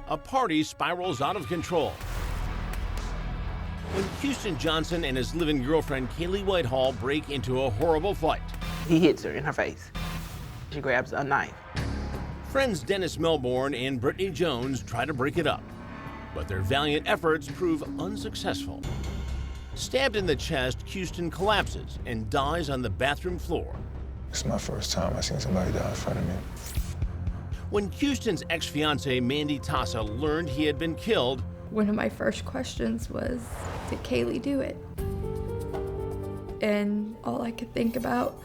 a party spirals out of control. When Houston Johnson and his live-in girlfriend Kaylee Whitehall break into a horrible fight, He hits her in her face. She grabs a knife. friends Dennis Melbourne and Brittany Jones try to break it up, but their valiant efforts prove unsuccessful. Stabbed in the chest, Houston collapses and dies on the bathroom floor. It's my first time I seen somebody die in front of me. When Houston's ex-fiancée Mandy Tassa learned he had been killed, one of my first questions was, did Kaylee do it? And all I could think about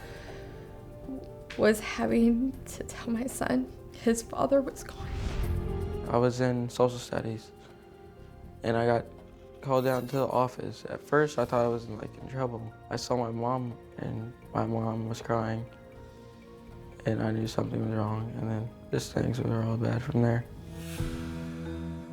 was having to tell my son his father was gone. I was in social studies and I got called down to the office. At first I thought I was in trouble. I saw my mom and my mom was crying and I knew something was wrong, and then just things were all bad from there.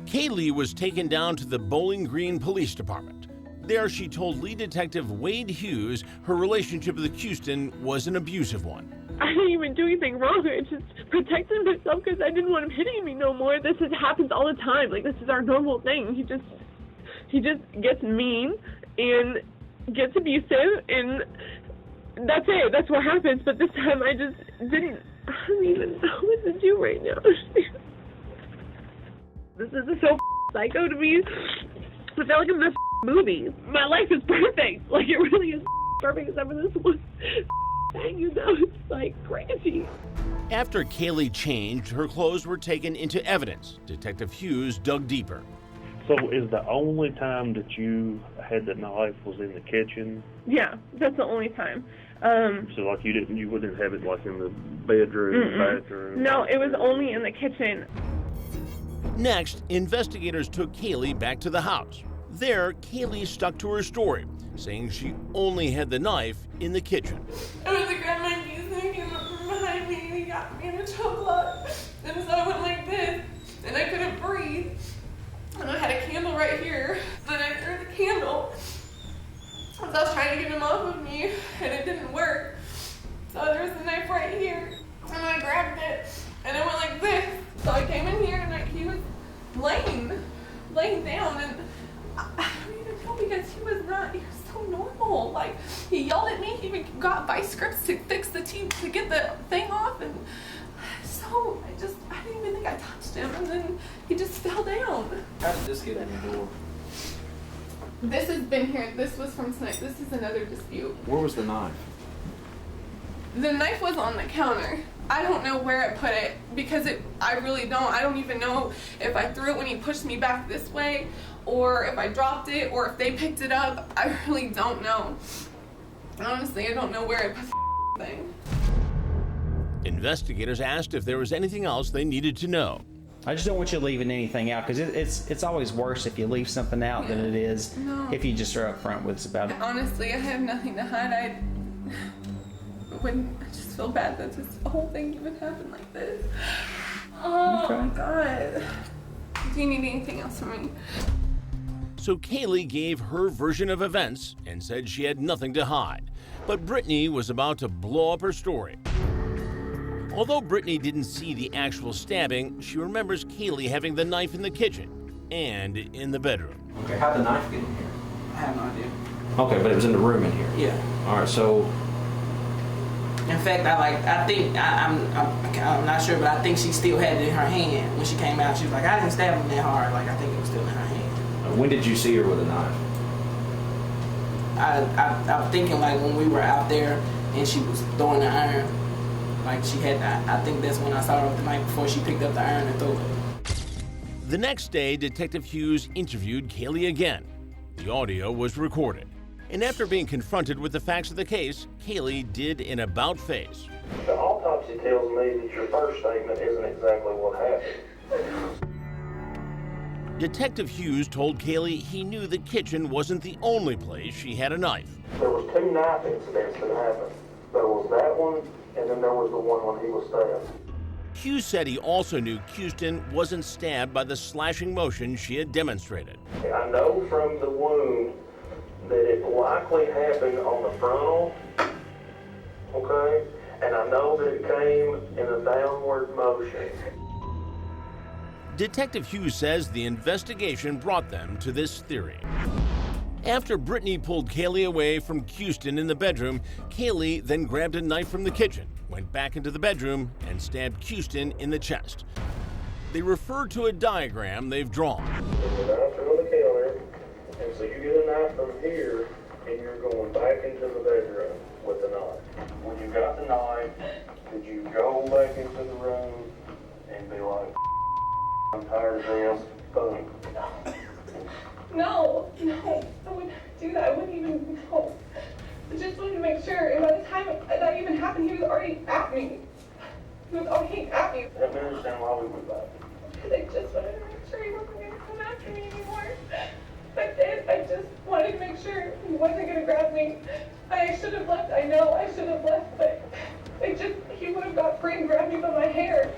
Kaylee was taken down to the Bowling Green Police Department. There she told lead detective Wade Hughes her relationship with Houston was an abusive one. I didn't even do anything wrong. I just protected myself because I didn't want him hitting me no more. This happens all the time. Like, this is our normal thing. He just gets mean and gets abusive, and that's it. That's what happens. But this time I don't even know what to do right now. This is so psycho to me. I feel like I'm in a movie. My life is perfect. Like, it really is perfect except for this one thing, it's like crazy. After Kaylee changed, her clothes were taken into evidence. Detective Hughes dug deeper. So is the only time that you had the knife was in the kitchen? Yeah, that's the only time. So like you wouldn't have it like in the bedroom, bathroom? No, it was only in the kitchen. Next, investigators took Kaylee back to the house. There, Kaylee stuck to her story, saying she only had the knife in the kitchen. I was like, grab my keys and he came up from behind me and he got me in a chokelock. And so I went like this and I couldn't breathe. And I had a candle right here. Then I threw the candle. So I was trying to get him off of me and it didn't work. So there was a knife right here and I grabbed it and I went like this. So I came in here and he was laying down, and I don't even know because he was so normal. Like, he yelled at me, he even got vice grips to fix the teeth to get the thing off, and so I didn't even think I touched him, and then he just fell down. How did this get in the door? This has been here, this was from tonight, this is another dispute. Where was the knife? The knife was on the counter. I don't know where I put it because I really don't. I don't even know if I threw it when he pushed me back this way or if I dropped it or if they picked it up. I really don't know. Honestly, I don't know where I put the thing. Investigators asked if there was anything else they needed to know. I just don't want you leaving anything out because it's always worse if you leave something out than it is if you just are upfront with us about it. Honestly, I have nothing to hide. I just feel bad that this whole thing even happened like this. Oh my God. Do you need anything else from me? So Kaylee gave her version of events and said she had nothing to hide. But Brittany was about to blow up her story. Although Brittany didn't see the actual stabbing, she remembers Kaylee having the knife in the kitchen and in the bedroom. Okay, how'd the knife get in here? I have no idea. Okay, but it was in the room in here? Yeah. All right, so... In fact, I'm not sure, but I think she still had it in her hand when she came out. She was like, I didn't stab him that hard. Like, I think it was still in her hand. When did you see her with a knife? I'm thinking like when we were out there and she was throwing the iron. Like she had, I think that's when I saw her the night before she picked up the iron and threw it. The next day, Detective Hughes interviewed Kaylee again. The audio was recorded. And after being confronted with the facts of the case, Kaylee did an about-face. The autopsy tells me that your first statement isn't exactly what happened. Detective Hughes told Kaylee he knew the kitchen wasn't the only place she had a knife. There was 2 knife incidents that happened. There was that one, and then there was the one when he was stabbed. Hughes said he also knew Houston wasn't stabbed by the slashing motion she had demonstrated. I know from the wound that it likely happened on the frontal, okay? And I know that it came in a downward motion. Detective Hughes says the investigation brought them to this theory. After Brittany pulled Kaylee away from Houston in the bedroom, Kaylee then grabbed a knife from the kitchen, went back into the bedroom, and stabbed Houston in the chest. They refer to a diagram they've drawn. The knife's on the counter, and so you get a knife from here, and you're going back into the bedroom with the knife. When you got the knife, did you go back into the room and be like, I'm tired of this, boom? No, I would never do that. I wouldn't even know. I just wanted to make sure. And by the time that even happened, he was already at me. He was already at me. Help me understand why we went back. Because I just wanted to make sure he wasn't going to come after me anymore. That's it. I just wanted to make sure he wasn't going to grab me. I should have left. I know I should have left, but he would have got free and grabbed me by my hair.